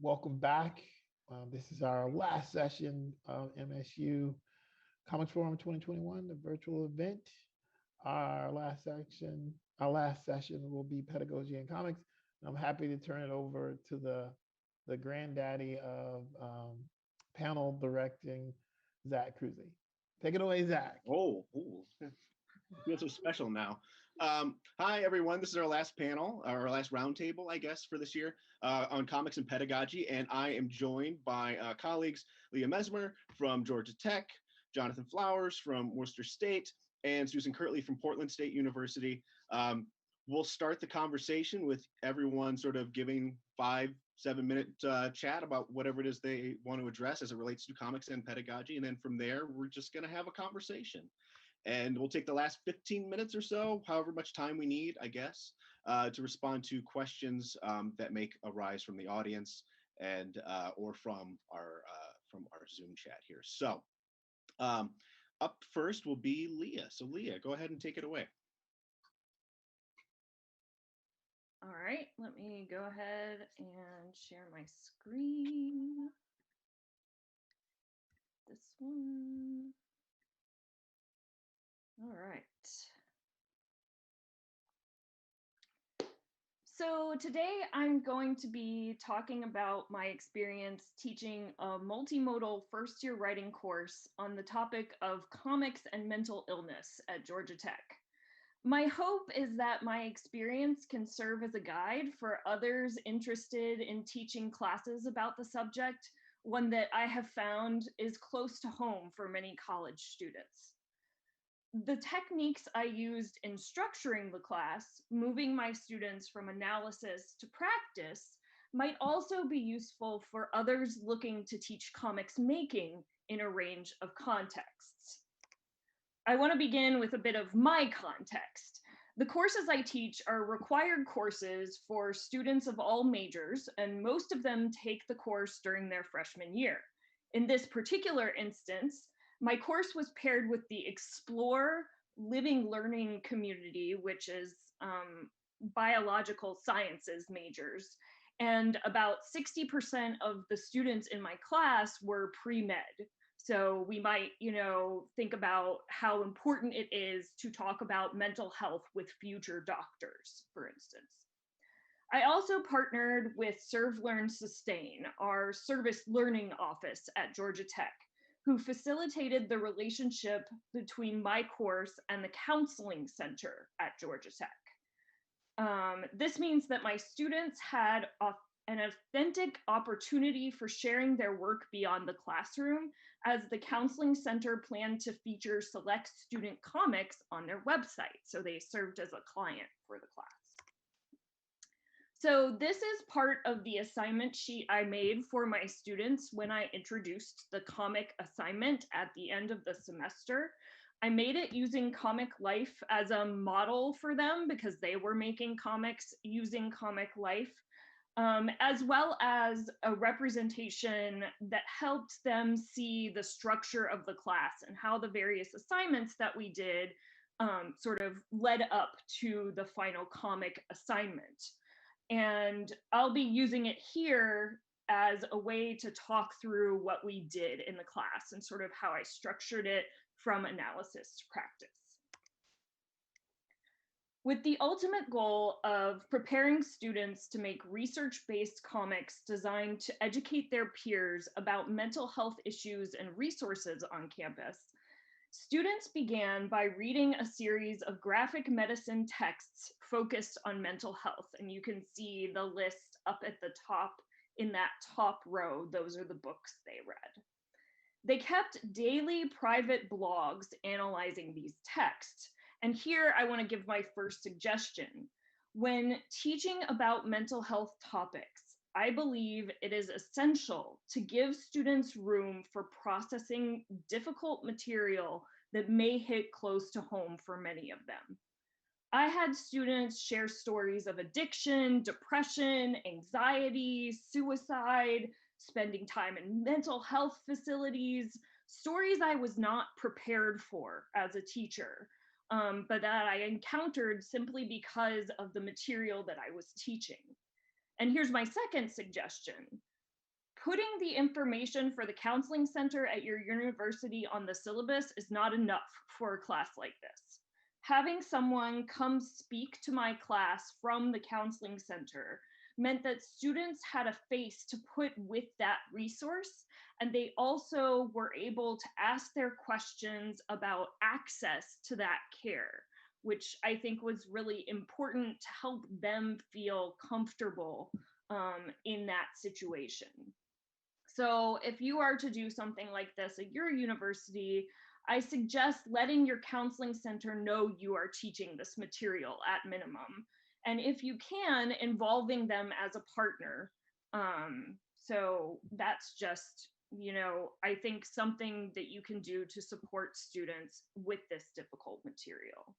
Welcome back. This is our last session of MSU Comics Forum 2021, the virtual event. Our last session will be Pedagogy and Comics. And I'm happy to turn it over to the granddaddy of panel directing, Zack Kruse. Take it away, Zack. Feels so special now. Hi, everyone. This is our last panel, our last roundtable, I guess, for this year on comics and pedagogy. And I am joined by colleagues Leah Misemer from Georgia Tech, Jonathan Flowers from Worcester State, and Susan Kirtley from Portland State University. We'll start the conversation with everyone sort of giving 5-7 minute chat about whatever it is they want to address as it relates to comics and pedagogy. And then from there, we're just going to have a conversation. And we'll take the last 15 minutes or so, however much time we need, I guess, to respond to questions that may arise from the audience and or from our Zoom chat here. So up first will be Leah. So Leah, go ahead and take it away. All right, let me go ahead and share my screen. This one. All right. So today I'm going to be talking about my experience teaching a multimodal first-year writing course on the topic of comics and mental illness at Georgia Tech. My hope is that my experience can serve as a guide for others interested in teaching classes about the subject, one that I have found is close to home for many college students. The techniques I used in structuring the class, moving my students from analysis to practice, might also be useful for others looking to teach comics making in a range of contexts. I want to begin with a bit of my context. The courses I teach are required courses for students of all majors, and most of them take the course during their freshman year. In this particular instance, my course was paired with the Explore Living Learning community, which is biological sciences majors. And about 60% of the students in my class were pre-med. So we might, think about how important it is to talk about mental health with future doctors, for instance. I also partnered with Serve, Learn, Sustain, our service learning office at Georgia Tech, who facilitated the relationship between my course and the counseling center at Georgia Tech. This means that my students had an authentic opportunity for sharing their work beyond the classroom, as the counseling center planned to feature select student comics on their website. So they served as a client for the class. So this is part of the assignment sheet I made for my students when I introduced the comic assignment at the end of the semester. I made it using Comic Life as a model for them because they were making comics using Comic Life, as well as a representation that helped them see the structure of the class and how the various assignments that we did sort of led up to the final comic assignment. And I'll be using it here as a way to talk through what we did in the class and sort of how I structured it from analysis to practice. With the ultimate goal of preparing students to make research-based comics designed to educate their peers about mental health issues and resources on campus, students began by reading a series of graphic medicine texts focused on mental health. And you can see the list up at the top in that top row. Those are the books they read. They kept daily private blogs analyzing these texts. And here I want to give my first suggestion. When teaching about mental health topics, I believe it is essential to give students room for processing difficult material that may hit close to home for many of them. I had students share stories of addiction, depression, anxiety, suicide, spending time in mental health facilities, stories I was not prepared for as a teacher, but that I encountered simply because of the material that I was teaching. And here's my second suggestion. putting the information for the counseling center at your university on the syllabus is not enough for a class like this. Having someone come speak to my class from the counseling center meant that students had a face to put with that resource, and they also were able to ask their questions about access to that care, which I think was really important to help them feel comfortable in that situation. So if you are to do something like this at your university, I suggest letting your counseling center know you are teaching this material at minimum. And if you can, involving them as a partner. So that's just, you know, I think something that you can do to support students with this difficult material.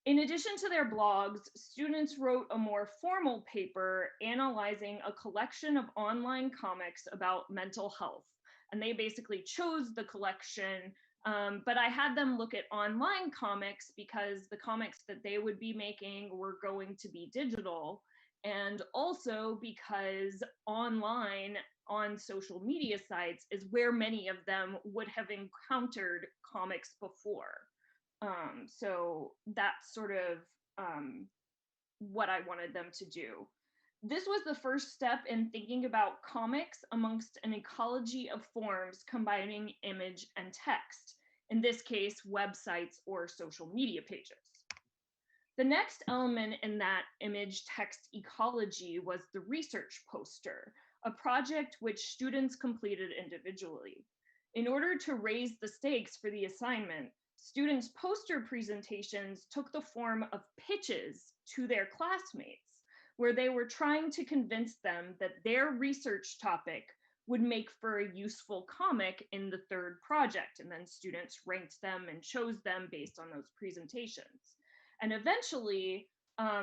In addition to their blogs, students wrote a more formal paper analyzing a collection of online comics about mental health. And they basically chose the collection, but I had them look at online comics because the comics that they would be making were going to be digital. And also because online on social media sites is where many of them would have encountered comics before. So that's sort of what I wanted them to do. This was the first step in thinking about comics amongst an ecology of forms combining image and text, in this case, websites or social media pages. The next element in that image text ecology was the research poster, a project which students completed individually. In order to raise the stakes for the assignment, students' poster presentations took the form of pitches to their classmates, where they were trying to convince them that their research topic would make for a useful comic in the third project. And then students ranked them and chose them based on those presentations. And eventually,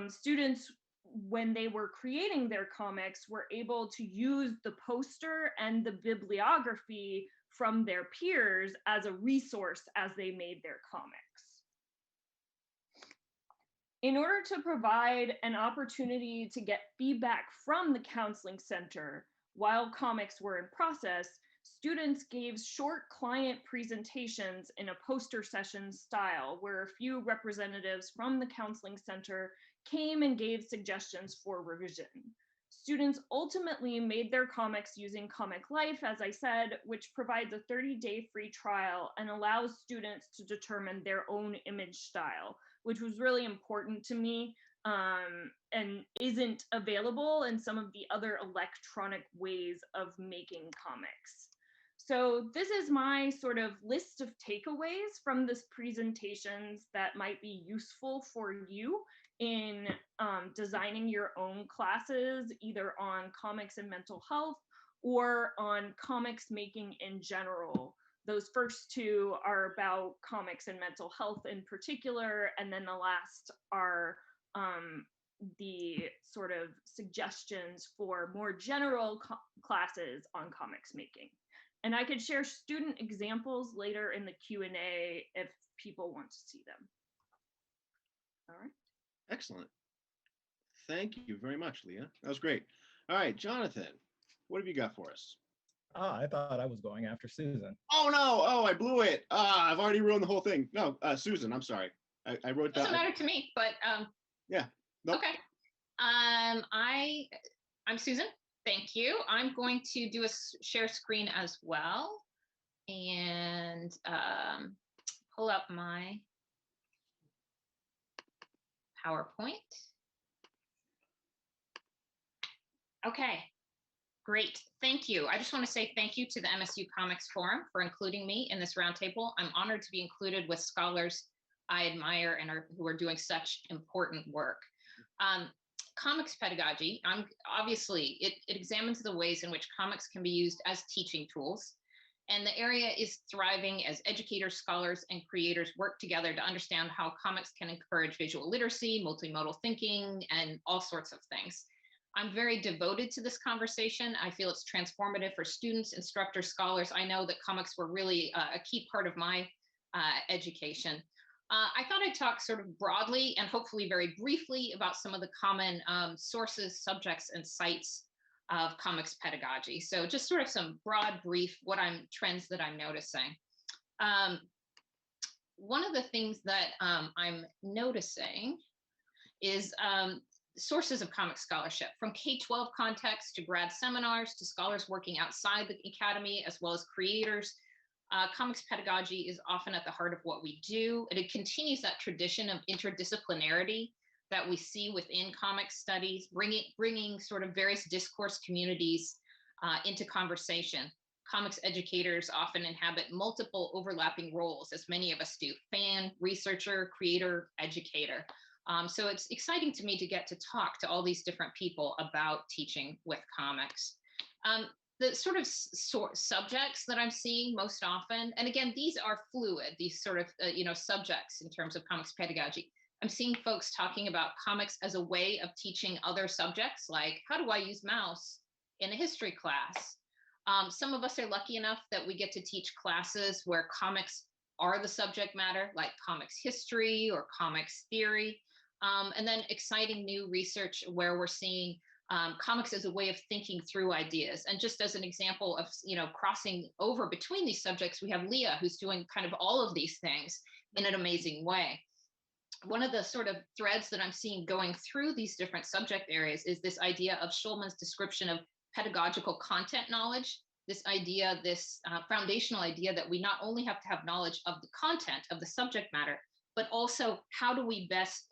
students, when they were creating their comics, were able to use the poster and the bibliography from their peers as a resource as they made their comics. In order to provide an opportunity to get feedback from the counseling center while comics were in process, students gave short client presentations in a poster session style where a few representatives from the counseling center came and gave suggestions for revision. Students ultimately made their comics using Comic Life, as I said, which provides a 30-day free trial and allows students to determine their own image style, which was really important to me and isn't available in some of the other electronic ways of making comics. So this is my sort of list of takeaways from this presentations that might be useful for you in designing your own classes, either on comics and mental health or on comics making in general. Those first two are about comics and mental health in particular, and then the last are the sort of suggestions for more general classes on comics making. And I could share student examples later in the Q&A if people want to see them. All right. Excellent. Thank you very much, Leah. That was great. All right, Jonathan, what have you got for us? I thought I was going after Susan. Oh, no. Oh, I blew it. I've already ruined the whole thing. No, Susan, I'm sorry. I wrote that. Doesn't matter to me, but yeah. Nope. Okay. I'm Susan. Thank you. I'm going to do a share screen as well and pull up my PowerPoint. Okay, great. Thank you. I just want to say thank you to the MSU Comics Forum for including me in this roundtable. I'm honored to be included with scholars I admire and who are doing such important work. Comics pedagogy, obviously, it examines the ways in which comics can be used as teaching tools. And the area is thriving as educators, scholars, and creators work together to understand how comics can encourage visual literacy, multimodal thinking, and all sorts of things. I'm very devoted to this conversation. I feel it's transformative for students, instructors, scholars. I know that comics were really a key part of my education. I thought I'd talk sort of broadly and hopefully very briefly about some of the common sources, subjects, and sites of comics pedagogy. So just sort of some broad brief trends that I'm noticing. One of the things that I'm noticing is sources of comic scholarship, from K-12 context to grad seminars to scholars working outside the academy, as well as creators. Comics pedagogy is often at the heart of what we do, and it continues that tradition of interdisciplinarity that we see within comics studies, bringing sort of various discourse communities into conversation. Comics educators often inhabit multiple overlapping roles, as many of us do: fan, researcher, creator, educator. So it's exciting to me to get to talk to all these different people about teaching with comics. The sort of subjects that I'm seeing most often, and again, these are fluid, these sort of subjects in terms of comics pedagogy. I'm seeing folks talking about comics as a way of teaching other subjects, like how do I use mouse in a history class? Some of us are lucky enough that we get to teach classes where comics are the subject matter, like comics history or comics theory. And then exciting new research where we're seeing comics as a way of thinking through ideas. And just as an example of, crossing over between these subjects, we have Leah, who's doing kind of all of these things in an amazing way. One of the sort of threads that I'm seeing going through these different subject areas is this idea of Schulman's description of pedagogical content knowledge, this idea, this foundational idea that we not only have to have knowledge of the content of the subject matter, but also how do we best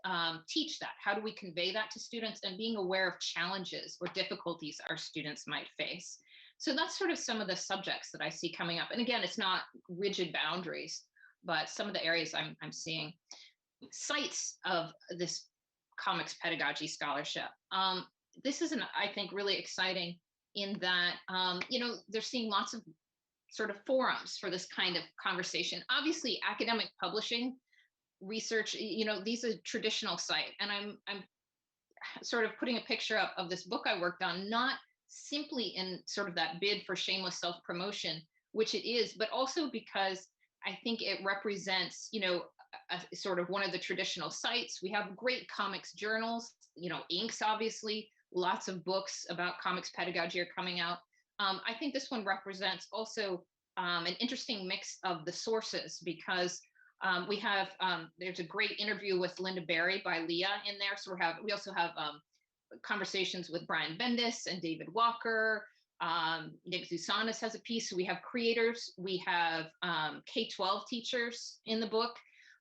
teach that? How do we convey that to students, and being aware of challenges or difficulties our students might face? So that's sort of some of the subjects that I see coming up. And again, it's not rigid boundaries, but some of the areas I'm seeing. Sites of this comics pedagogy scholarship. This is, I think, really exciting in that, they're seeing lots of sort of forums for this kind of conversation. Obviously, academic publishing, research, these are traditional site. And I'm sort of putting a picture up of this book I worked on, not simply in sort of that bid for shameless self-promotion, which it is, but also because I think it represents, a sort of one of the traditional sites. We have great comics journals, inks, obviously, lots of books about comics pedagogy are coming out. I think this one represents also an interesting mix of the sources, because we have, there's a great interview with Linda Berry by Leah in there. So we also have conversations with Brian Bendis and David Walker. Nick Zusanis has a piece. So we have creators, we have K-12 teachers in the book,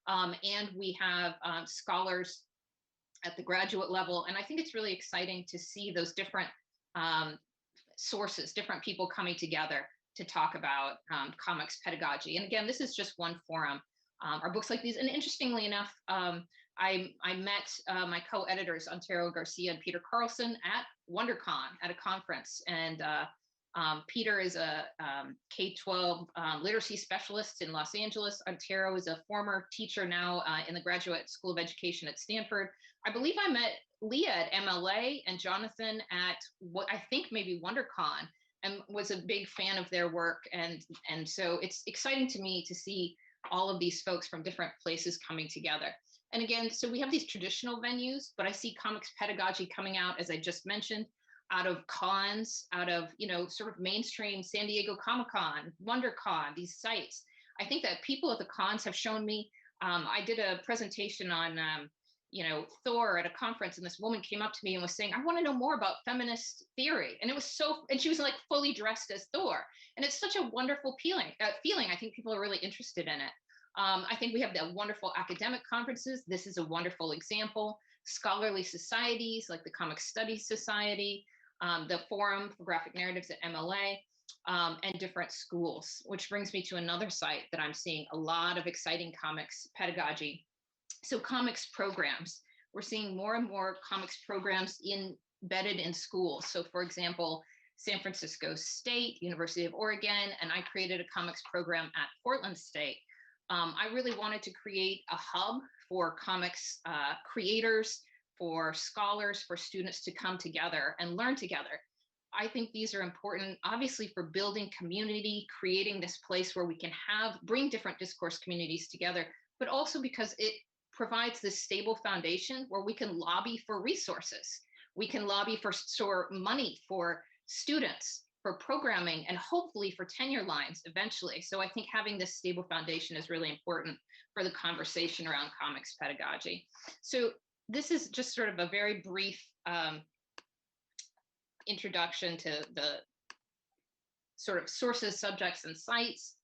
and we have scholars at the graduate level. And I think it's really exciting to see those different sources, different people coming together to talk about comics pedagogy. And again, this is just one forum. Our books like these, and interestingly enough, I met my co-editors, Ontario Garcia and Peter Carlson, at WonderCon at a conference. And Peter is a K-12 literacy specialist in Los Angeles. Ontario is a former teacher now in the Graduate School of Education at Stanford. I believe I met Leah at MLA and Jonathan at what I think maybe WonderCon, and was a big fan of their work. And so it's exciting to me to see all of these folks from different places coming together. And again, so we have these traditional venues, but I see comics pedagogy coming out, as I just mentioned, out of cons, out of, sort of mainstream San Diego Comic-Con, WonderCon, these sites. I think that people at the cons have shown me, I did a presentation on, Thor at a conference, and this woman came up to me and was saying, I want to know more about feminist theory. And it was and she was like fully dressed as Thor. And it's such a wonderful feeling. I think people are really interested in it. I think we have the wonderful academic conferences. This is a wonderful example. Scholarly societies like the Comic Studies Society, the Forum for Graphic Narratives at MLA, and different schools, which brings me to another site that I'm seeing a lot of exciting comics pedagogy. So comics programs, we're seeing more and more comics programs embedded in schools. So for example, San Francisco State, University of Oregon, and I created a comics program at Portland State. I really wanted to create a hub for comics creators, for scholars, for students to come together and learn together. I think these are important, obviously, for building community, creating this place where we can bring different discourse communities together, but also because it provides this stable foundation where we can lobby for resources. We can lobby for money for students, for programming, and hopefully for tenure lines eventually. So I think having this stable foundation is really important for the conversation around comics pedagogy. So this is just sort of a very brief introduction to the sort of sources, subjects, and sites.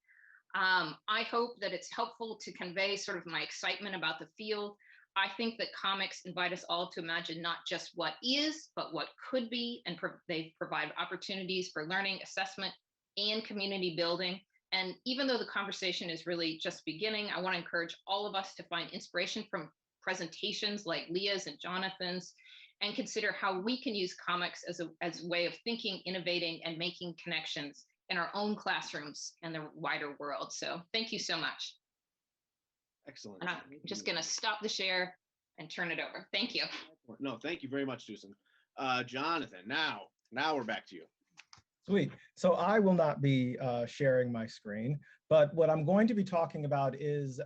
I hope that it's helpful to convey sort of my excitement about the field. I think that comics invite us all to imagine not just what is, but what could be, and they provide opportunities for learning, assessment, and community building. And even though the conversation is really just beginning, I want to encourage all of us to find inspiration from presentations like Leah's and Jonathan's, and consider how we can use comics as a way of thinking, innovating, and making connections in our own classrooms and the wider world. So thank you so much. Excellent. And I'm just going to stop the share and turn it over. Thank you. No, thank you very much, Susan. Jonathan, now we're back to you. Sweet. So I will not be sharing my screen, but what I'm going to be talking about is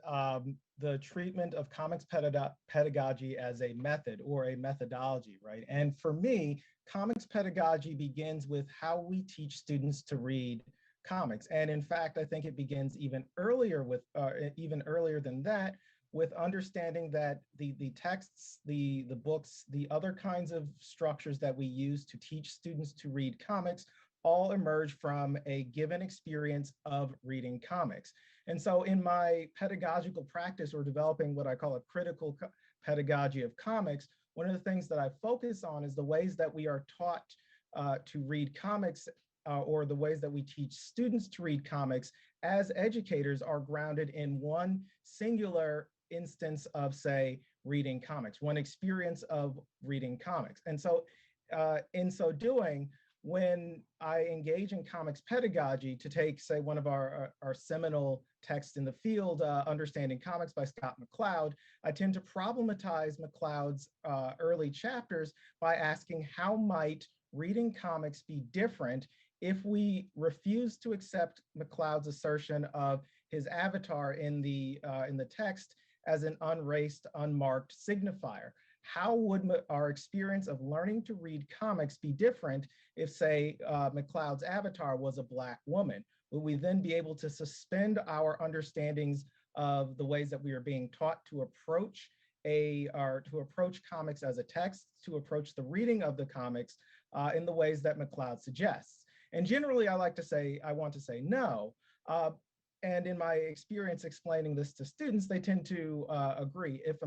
the treatment of comics pedagogy as a method or a methodology, right? And for me, comics pedagogy begins with how we teach students to read comics. And in fact, I think it begins even earlier than that, with understanding that the texts, the books, the other kinds of structures that we use to teach students to read comics all emerge from a given experience of reading comics. And so in my pedagogical practice, or developing what I call a critical pedagogy of comics, one of the things that I focus on is the ways that we are taught to read comics, or the ways that we teach students to read comics as educators are grounded in one singular instance of, say, reading comics, one experience of reading comics. And so in so doing, when I engage in comics pedagogy, to take, say, one of our seminal texts in the field, Understanding Comics by Scott McCloud, I tend to problematize McCloud's early chapters by asking, how might reading comics be different if we refuse to accept McCloud's assertion of his avatar in the text as an unraced, unmarked signifier? How would our experience of learning to read comics be different if, say, McCloud's avatar was a Black woman? Would we then be able to suspend our understandings of the ways that we are being taught to approach comics as a text, to approach the reading of the comics in the ways that McCloud suggests? And generally, I want to say no. And in my experience explaining this to students, they tend to agree. If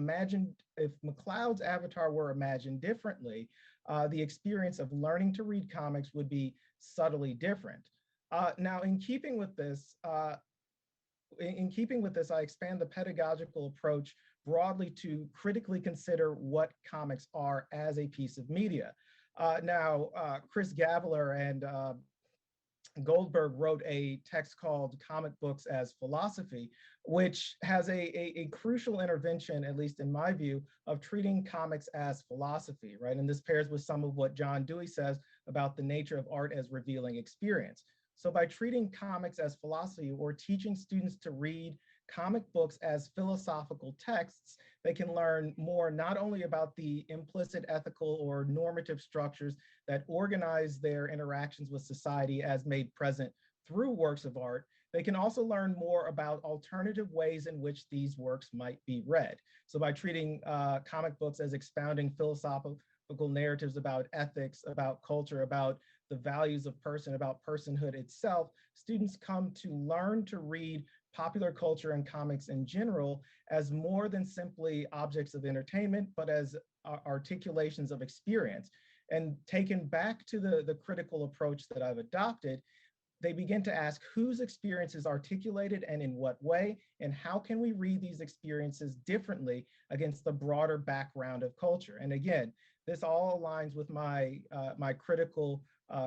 McCloud's avatar were imagined differently, the experience of learning to read comics would be subtly different. Now, in keeping with this, I expand the pedagogical approach broadly to critically consider what comics are as a piece of media. Chris Gavler and Goldberg wrote a text called Comic Books as Philosophy, which has a crucial intervention, at least in my view, of treating comics as philosophy, right? And this pairs with some of what John Dewey says about the nature of art as revealing experience. So by treating comics as philosophy, or teaching students to read comic books as philosophical texts, they can learn more not only about the implicit ethical or normative structures that organize their interactions with society as made present through works of art, they can also learn more about alternative ways in which these works might be read. So by treating comic books as expounding philosophical narratives about ethics, about culture, about the values of person, about personhood itself, students come to learn to read popular culture and comics in general as more than simply objects of entertainment, but as articulations of experience. And taken back to the critical approach that I've adopted, they begin to ask whose experience is articulated and in what way, and how can we read these experiences differently against the broader background of culture? And again, this all aligns with my critical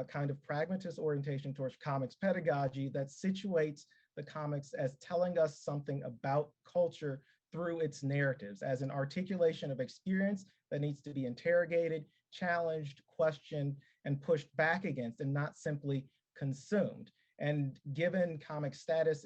kind of pragmatist orientation towards comics pedagogy that situates the comics as telling us something about culture through its narratives, as an articulation of experience that needs to be interrogated, challenged, questioned, and pushed back against, and not simply consumed. And given comic status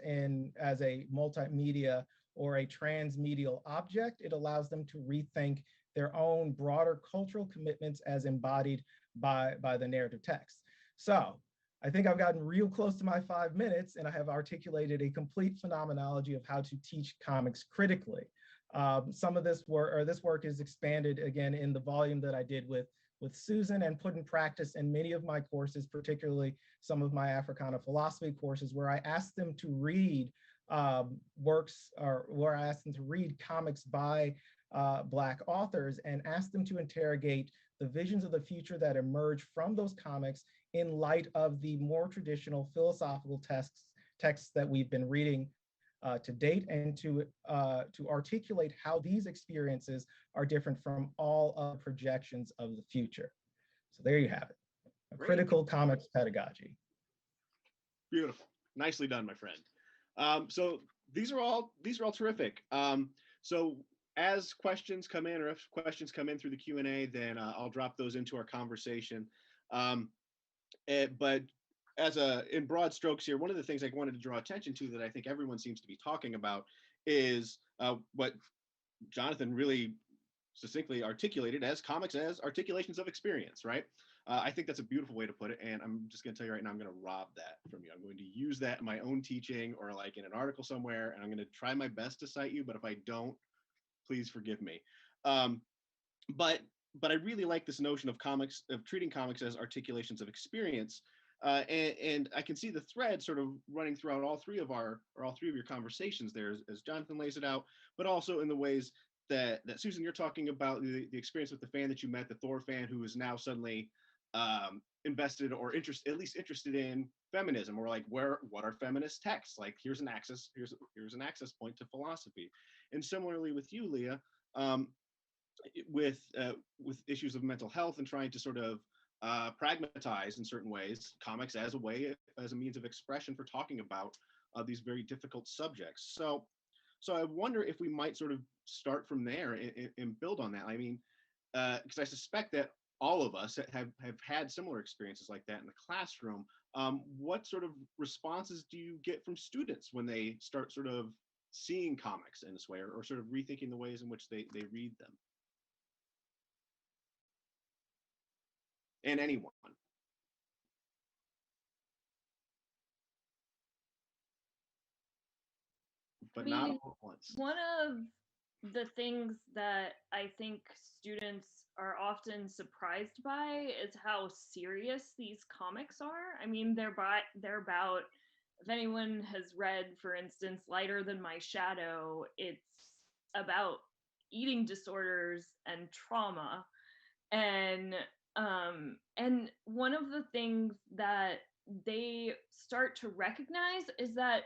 as a multimedia or a transmedial object, it allows them to rethink their own broader cultural commitments as embodied by the narrative text. So I think I've gotten real close to my 5 minutes, and I have articulated a complete phenomenology of how to teach comics critically. Some of this work is expanded again in the volume that I did with Susan and put in practice in many of my courses, particularly some of my Africana philosophy courses, where I asked them to read works, or where I asked them to read comics by Black authors and asked them to interrogate the visions of the future that emerge from those comics in light of the more traditional philosophical texts that we've been reading to date, and to articulate how these experiences are different from all other projections of the future. So there you have it, a critical comics pedagogy. Beautiful, nicely done, my friend. So these are all terrific. So as questions come in, or if questions come in through the Q&A, then I'll drop those into our conversation. But in broad strokes here, one of the things I wanted to draw attention to that I think everyone seems to be talking about is what Jonathan really succinctly articulated as comics as articulations of experience, right? I think that's a beautiful way to put it. And I'm just going to tell you right now, I'm going to rob that from you. I'm going to use that in my own teaching or like in an article somewhere, and I'm going to try my best to cite you. But if I don't, please forgive me. But I really like this notion of treating comics as articulations of experience. And I can see the thread sort of running throughout all three of your conversations there as Jonathan lays it out, but also in the ways that Susan, you're talking about the experience with the fan that you met, the Thor fan who is now suddenly invested or at least interested in feminism, or like what are feminist texts? Like here's an access point to philosophy. And similarly with you, Leah, with issues of mental health and trying to sort of pragmatize in certain ways comics as a means of expression for talking about these very difficult subjects. So I wonder if we might sort of start from there and build on that. I mean, because I suspect that all of us have had similar experiences like that in the classroom. What sort of responses do you get from students when they start sort of seeing comics in this way, or sort of rethinking the ways in which they read them? And anyone. But not all at once. One of the things that I think students are often surprised by is how serious these comics are. I mean, they're about, if anyone has read, for instance, Lighter Than My Shadow, it's about eating disorders and trauma. And one of the things that they start to recognize is that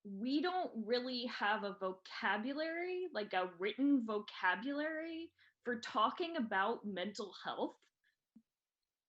we don't really have a vocabulary, like a written vocabulary for talking about mental health.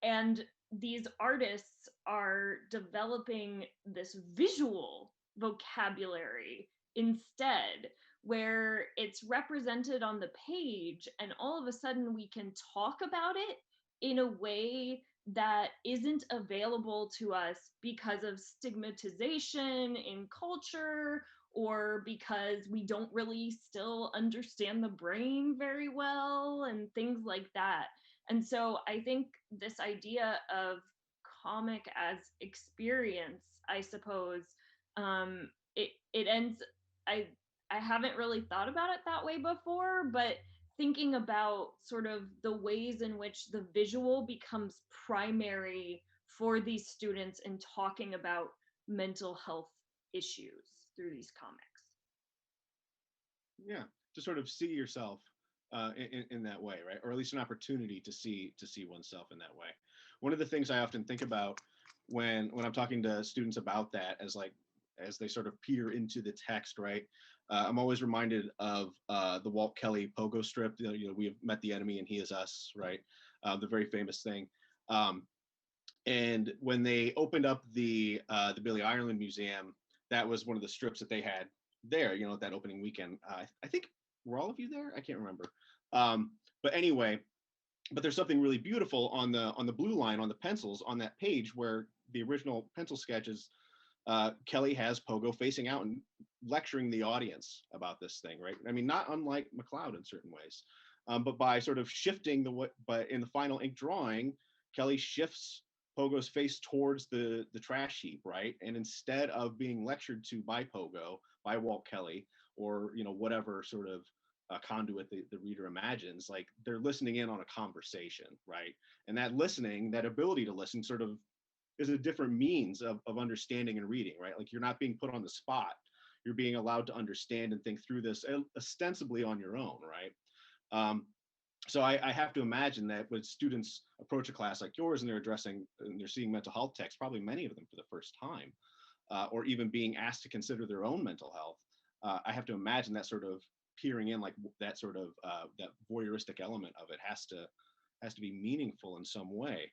And these artists are developing this visual vocabulary instead, where it's represented on the page, and all of a sudden we can talk about it in a way that isn't available to us because of stigmatization in culture, or because we don't really still understand the brain very well and things like that. And so I think this idea of comic as experience, I suppose, it ends, I haven't really thought about it that way before, but thinking about sort of the ways in which the visual becomes primary for these students in talking about mental health issues through these comics. Yeah, to sort of see yourself in that way, right? Or at least an opportunity to see oneself in that way. One of the things I often think about when I'm talking to students about that, as they sort of peer into the text, right? I'm always reminded of the Walt Kelly Pogo strip. We have met the enemy and he is us, right? The very famous thing. And when they opened up the Billy Ireland Museum, that was one of the strips that they had there. That opening weekend. I think were all of you there? I can't remember. But anyway, but there's something really beautiful on the blue line on the pencils on that page where the original pencil sketches. Kelly has Pogo facing out and lecturing the audience about this thing, right? I mean, not unlike McLeod in certain ways, but by sort of shifting but in the final ink drawing, Kelly shifts Pogo's face towards the trash heap, right? And instead of being lectured to by Pogo, by Walt Kelly, or whatever sort of conduit the reader imagines, like they're listening in on a conversation, right? And that listening, that ability to listen, sort of is a different means of understanding and reading, right? Like you're not being put on the spot. You're being allowed to understand and think through this ostensibly on your own, right? So I have to imagine that when students approach a class like yours and they're seeing mental health texts, probably many of them for the first time, or even being asked to consider their own mental health, I have to imagine that sort of peering in, like that sort of that voyeuristic element of it has to be meaningful in some way,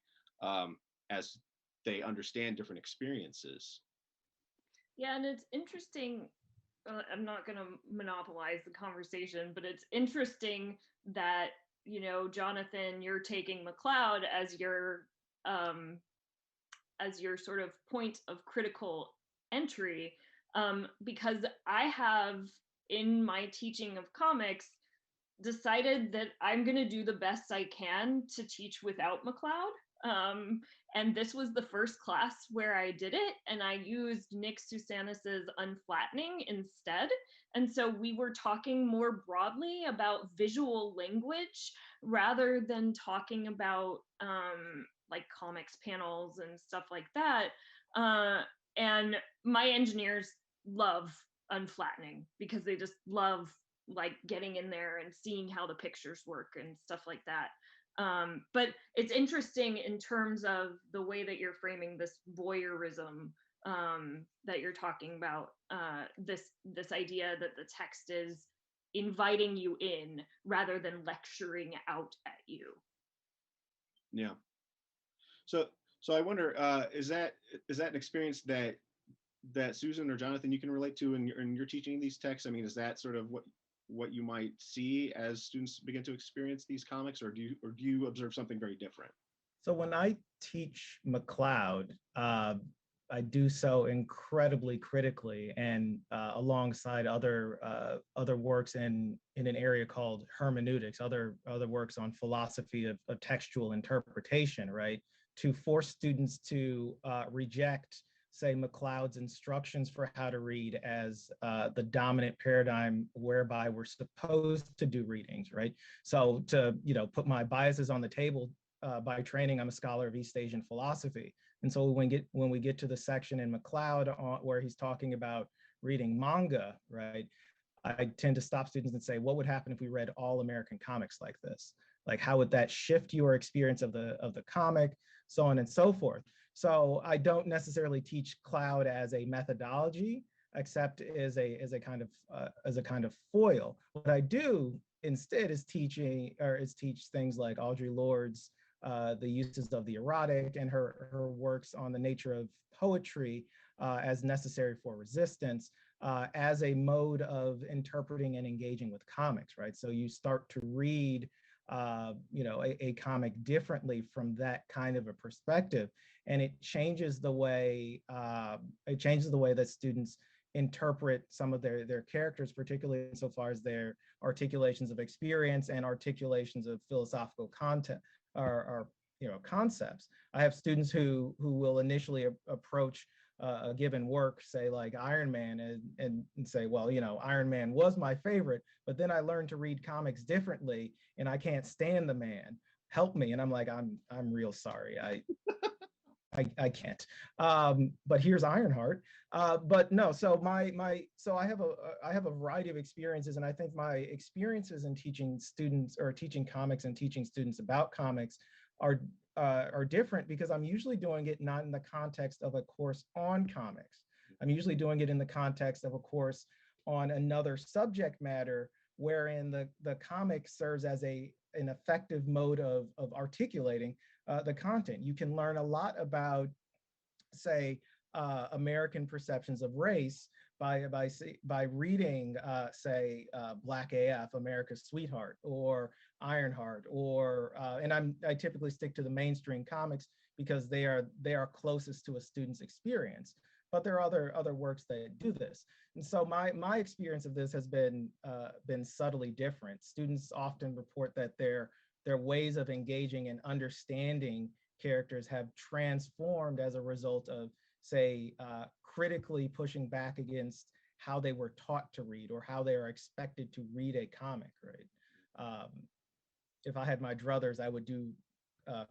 as they understand different experiences. Yeah, and it's interesting. I'm not going to monopolize the conversation, but it's interesting that, Jonathan, you're taking McLeod as your sort of point of critical entry, because I have, in my teaching of comics, decided that I'm going to do the best I can to teach without McLeod. And this was the first class where I did it, and I used Nick Susanis's Unflattening instead. And so we were talking more broadly about visual language rather than talking about like comics panels and stuff like that. And my engineers love Unflattening because they just love like getting in there and seeing how the pictures work and stuff like that. But it's interesting in terms of the way that you're framing this voyeurism that you're talking about, this idea that the text is inviting you in rather than lecturing out at you. Yeah. So I wonder, is that an experience that Susan or Jonathan you can relate to in your teaching these texts? I mean, is that sort of what you might see as students begin to experience these comics, or do you observe something very different? So when I teach McLeod, I do so incredibly critically and alongside other works in an area called hermeneutics, other works on philosophy of textual interpretation, right? To force students to reject, say, McLeod's instructions for how to read as the dominant paradigm whereby we're supposed to do readings, right? So to put my biases on the table, by training, I'm a scholar of East Asian philosophy. And so when we get to the section in McLeod where he's talking about reading manga, right, I tend to stop students and say, what would happen if we read all American comics like this? Like, how would that shift your experience of the comic, so on and so forth. So I don't necessarily teach Cloud as a methodology, except as a kind of foil. What I do instead is teach things like Audre Lorde's the uses of the erotic and her works on the nature of poetry as necessary for resistance, as a mode of interpreting and engaging with comics, right? So you start to read a comic differently from that kind of a perspective, and it changes the way that students interpret some of their characters, particularly insofar as their articulations of experience and articulations of philosophical content or concepts. I have students who will initially approach a given work, say like Iron Man, and say, well, Iron Man was my favorite, but then I learned to read comics differently, and I can't stand the man. Help me. And I'm like, I'm real sorry. I can't. But here's Ironheart. But no. So so I have a variety of experiences, and I think my experiences in teaching students or teaching comics and teaching students about comics are different, because I'm usually doing it not in the context of a course on comics. I'm usually doing it in the context of a course on another subject matter, wherein the comic serves as an effective mode of articulating the content. You can learn a lot about, say, American perceptions of race by reading, say, Black AF, America's Sweetheart, or Ironheart, or and I typically stick to the mainstream comics because they are closest to a student's experience. But there are other works that do this, and so my experience of this has been subtly different. Students often report that their ways of engaging and understanding characters have transformed as a result of, say, critically pushing back against how they were taught to read or how they are expected to read a comic, right? If I had my druthers, I would do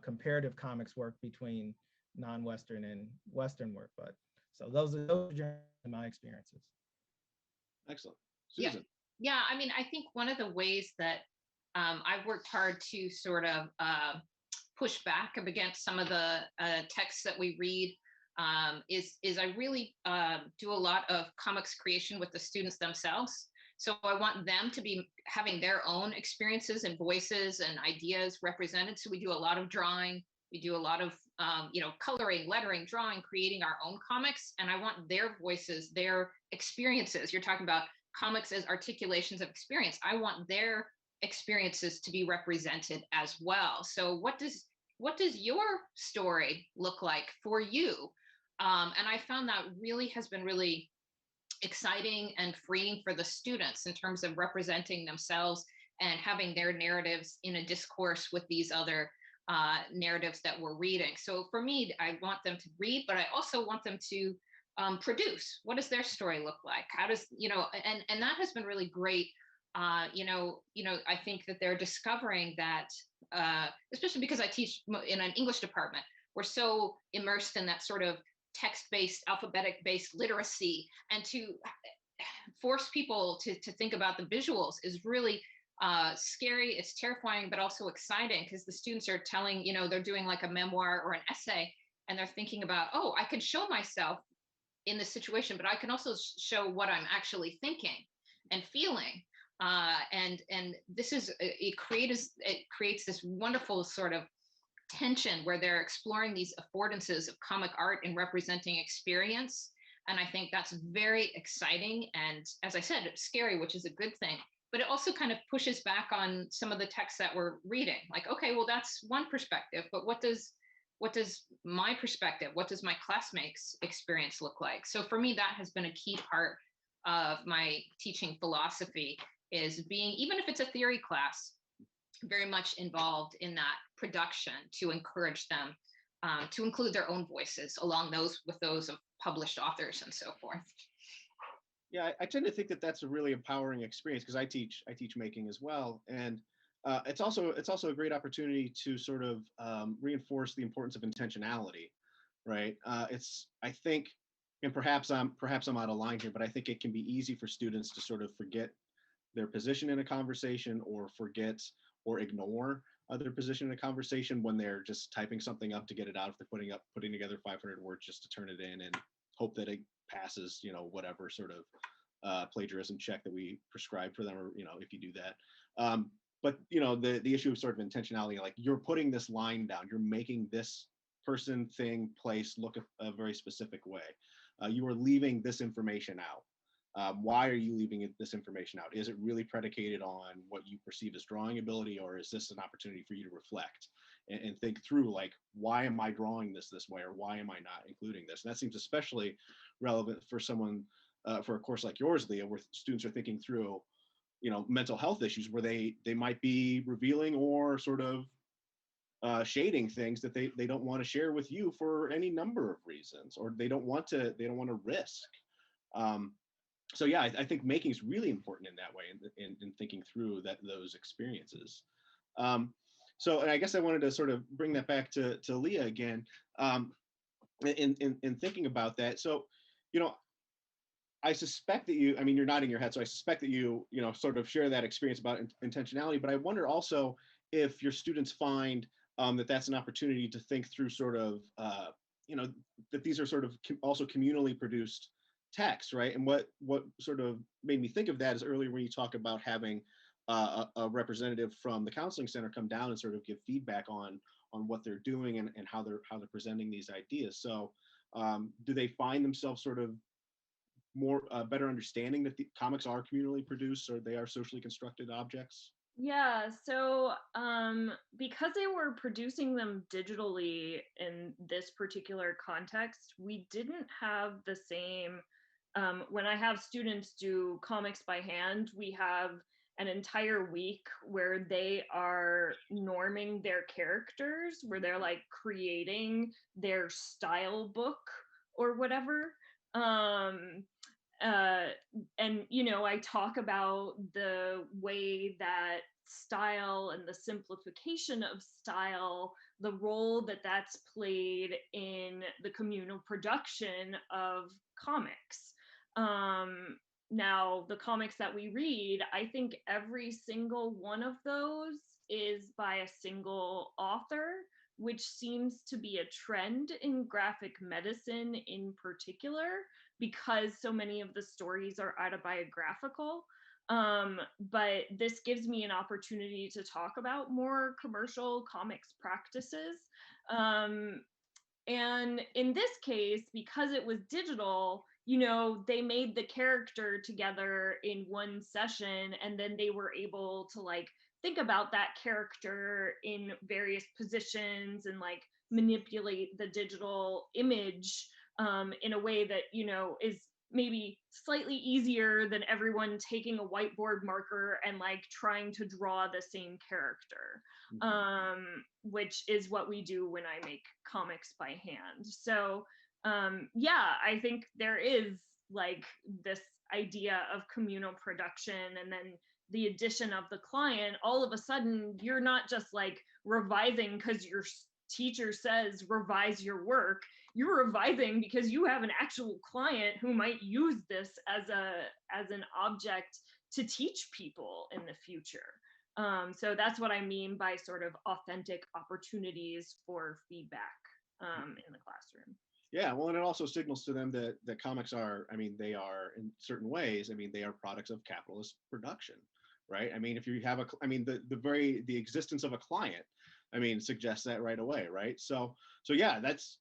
comparative comics work between non-Western and Western work. But so those are my experiences. Excellent. Susan. Yeah, I mean, I think one of the ways that I've worked hard to sort of push back against some of the texts that we read is I really do a lot of comics creation with the students themselves. So I want them to be having their own experiences and voices and ideas represented. So we do a lot of drawing, we do a lot of coloring, lettering, drawing, creating our own comics, and I want their voices, their experiences. You're talking about comics as articulations of experience. I want their experiences to be represented as well. So what does your story look like for you? And I found that really has been really exciting and freeing for the students in terms of representing themselves and having their narratives in a discourse with these other narratives that we're reading. So for me, I want them to read, but I also want them to produce. What does their story look like? How does, and that has been really great. I think that they're discovering that, especially because I teach in an English department, we're so immersed in that sort of text-based, alphabetic-based literacy, and to force people to think about the visuals is really scary. It's terrifying, but also exciting, because the students are telling, they're doing like a memoir or an essay, and they're thinking about, oh, I could show myself in this situation, but I can also show what I'm actually thinking and feeling. And this is, it creates this wonderful sort of tension where they're exploring these affordances of comic art and representing experience. And I think that's very exciting. And as I said, it's scary, which is a good thing, but it also kind of pushes back on some of the texts that we're reading. Like, okay, well, that's one perspective, but what does my perspective, what does my classmates' experience look like? So for me, that has been a key part of my teaching philosophy, is being, even if it's a theory class, very much involved in that production to encourage them to include their own voices along with those of published authors and so forth. Yeah, I tend to think that that's a really empowering experience, because I teach making as well, and it's also a great opportunity to sort of reinforce the importance of intentionality, right? I think, and perhaps I'm out of line here, but I think it can be easy for students to sort of forget their position in a conversation, or forget or ignore their position in a conversation when they're just typing something up to get it out. If they're putting together 500 words just to turn it in and hope that it passes, whatever sort of plagiarism check that we prescribe for them, or if you do that. But the issue of sort of intentionality, like, you're putting this line down, you're making this person, thing, place look a very specific way. You are leaving this information out. Why are you leaving this information out? Is it really predicated on what you perceive as drawing ability, or is this an opportunity for you to reflect and think through, like, why am I drawing this way, or why am I not including this? And that seems especially relevant for someone, for a course like yours, Leah, where students are thinking through, mental health issues, where they might be revealing or sort of shading things that they don't want to share with you for any number of reasons, or they don't want to risk. So yeah, I think making is really important in that way, in thinking through those experiences. So, and I guess I wanted to sort of bring that back to Leah again, in thinking about that. So, I suspect that you, I mean, you're nodding your head, so I suspect that you sort of share that experience about intentionality, but I wonder also if your students find that that's an opportunity to think through sort of, that these are sort of also communally produced texts, right? And what sort of made me think of that is earlier when you talk about having a representative from the counseling center come down and sort of give feedback on what they're doing and how they're presenting these ideas. So do they find themselves sort of more better understanding that the comics are communally produced, or they are socially constructed objects? Yeah, so because they were producing them digitally in this particular context, we didn't have the same, when I have students do comics by hand, we have an entire week where they are norming their characters, where they're like creating their style book or whatever. And I talk about the way that style and the simplification of style, the role that that's played in the communal production of comics. Now, the comics that we read, I think every single one of those is by a single author, which seems to be a trend in graphic medicine in particular, because so many of the stories are autobiographical. But this gives me an opportunity to talk about more commercial comics practices. And in this case, because it was digital, they made the character together in one session, and then they were able to like think about that character in various positions and like manipulate the digital image in a way that, is maybe slightly easier than everyone taking a whiteboard marker and like trying to draw the same character, which is what we do when I make comics by hand. So yeah, I think there is like this idea of communal production, and then the addition of the client. All of a sudden, you're not just like revising because your teacher says revise your work. You're revising because you have an actual client who might use this as an object to teach people in the future. So that's what I mean by sort of authentic opportunities for feedback in the classroom. Yeah, well, and it also signals to them that comics are, they are in certain ways, they are products of capitalist production, right? If you have the existence of a client, suggests that right away, right? So yeah, that's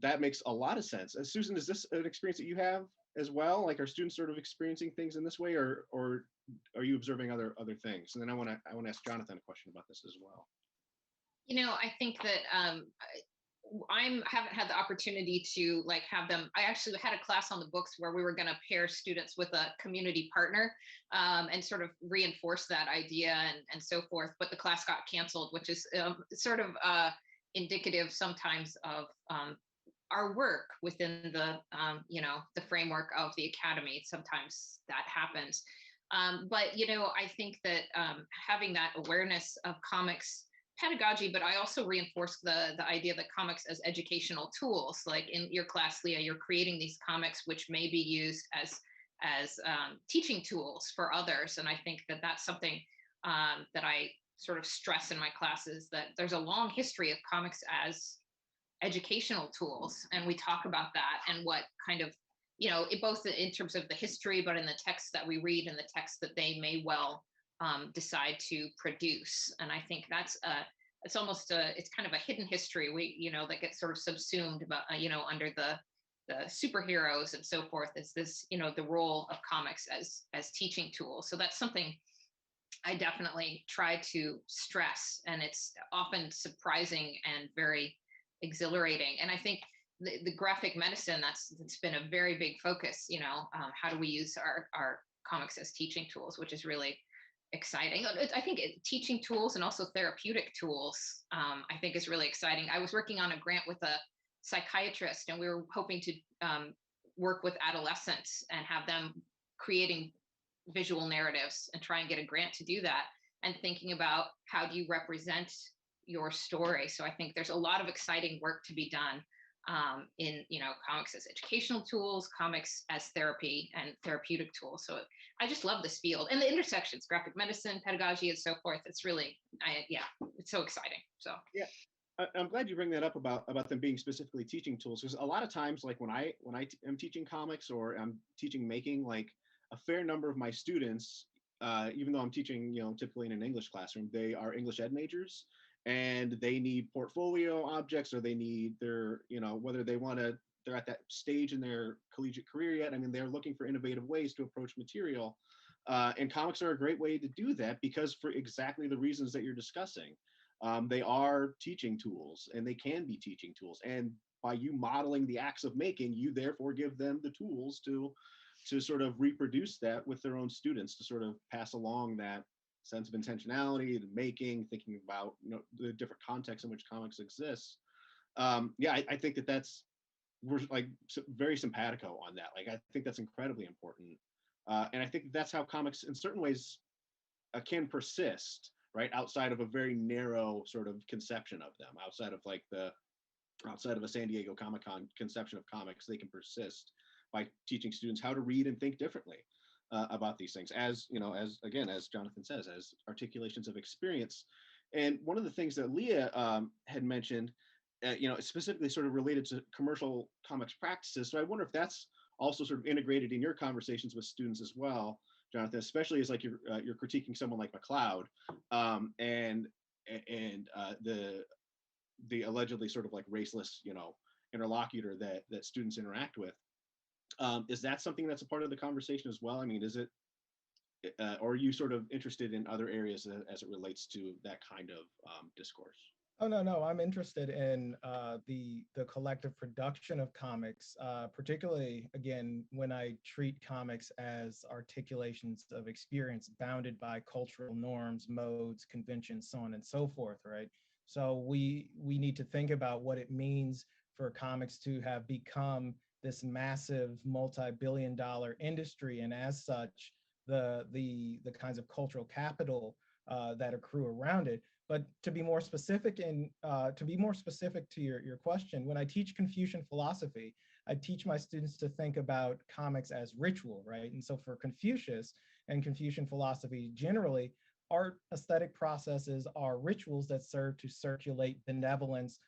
that makes a lot of sense. Susan, is this an experience that you have as well? Like, are students sort of experiencing things in this way, or are you observing other things? And then I want to ask Jonathan a question about this as well. I think that I haven't had the opportunity to like have them. I actually had a class on the books where we were going to pair students with a community partner and sort of reinforce that idea and so forth. But the class got canceled, which is sort of indicative sometimes of our work within the the framework of the academy. Sometimes that happens. But I think that having that awareness of comics pedagogy, but I also reinforce the idea that comics as educational tools. Like in your class, Leah, you're creating these comics which may be used as teaching tools for others. And I think that that's something that I sort of stress in my classes, that there's a long history of comics as educational tools. And we talk about that and what kind of, both in terms of the history, but in the texts that we read and the texts that they may well decide to produce. And I think that's it's almost it's kind of a hidden history that gets sort of subsumed about under the superheroes and so forth, is this the role of comics as teaching tools. So that's something I definitely try to stress, and it's often surprising and very exhilarating. And I think the graphic medicine, it's been a very big focus. How do we use our comics as teaching tools, which is really exciting. I think teaching tools and also therapeutic tools, I think is really exciting. I was working on a grant with a psychiatrist, and we were hoping to work with adolescents and have them creating visual narratives and try and get a grant to do that, and thinking about how do you represent your story. So I think there's a lot of exciting work to be done in comics as educational tools, comics as therapy and therapeutic tools. So I just love this field and the intersections, graphic medicine, pedagogy, and so forth. It's really, it's so exciting. So yeah, I'm glad you bring that up about them being specifically teaching tools, because a lot of times, like when I am teaching comics or I'm teaching making, like a fair number of my students, even though I'm teaching, typically in an English classroom, they are English ed majors. And they need portfolio objects, or they need their, whether they're at that stage in their collegiate career yet. They're looking for innovative ways to approach material. And comics are a great way to do that, because for exactly the reasons that you're discussing, they are teaching tools, and they can be teaching tools. And by you modeling the acts of making, you therefore give them the tools to to sort of reproduce that with their own students, to sort of pass along that sense of intentionality, the making, thinking about, you know, the different contexts in which comics exists. Yeah, I think we're like very simpatico on that. Like, I think that's incredibly important. And I think that's how comics in certain ways can persist, right? Outside of a very narrow sort of conception of them, outside of a San Diego Comic-Con conception of comics, they can persist by teaching students how to read and think differently about these things, as, you know, as Jonathan says, as articulations of experience. And one of the things that Leah had mentioned, you know, specifically sort of related to commercial comics practices. So I wonder if that's also sort of integrated in your conversations with students as well, Jonathan, especially as like you're critiquing someone like McCloud, and the allegedly sort of like raceless, you know, interlocutor that students interact with. Is that something that's a part of the conversation as well? I mean, is it, or are you sort of interested in other areas as it relates to that kind of discourse? Oh, no, I'm interested in the collective production of comics, particularly, again, when I treat comics as articulations of experience bounded by cultural norms, modes, conventions, so on and so forth, right? So we need to think about what it means for comics to have become this massive multi-billion-dollar industry, and as such, the kinds of cultural capital that accrue around it. But to be more specific to your question, when I teach Confucian philosophy, I teach my students to think about comics as ritual, right? And so for Confucius and Confucian philosophy generally, art aesthetic processes are rituals that serve to circulate benevolence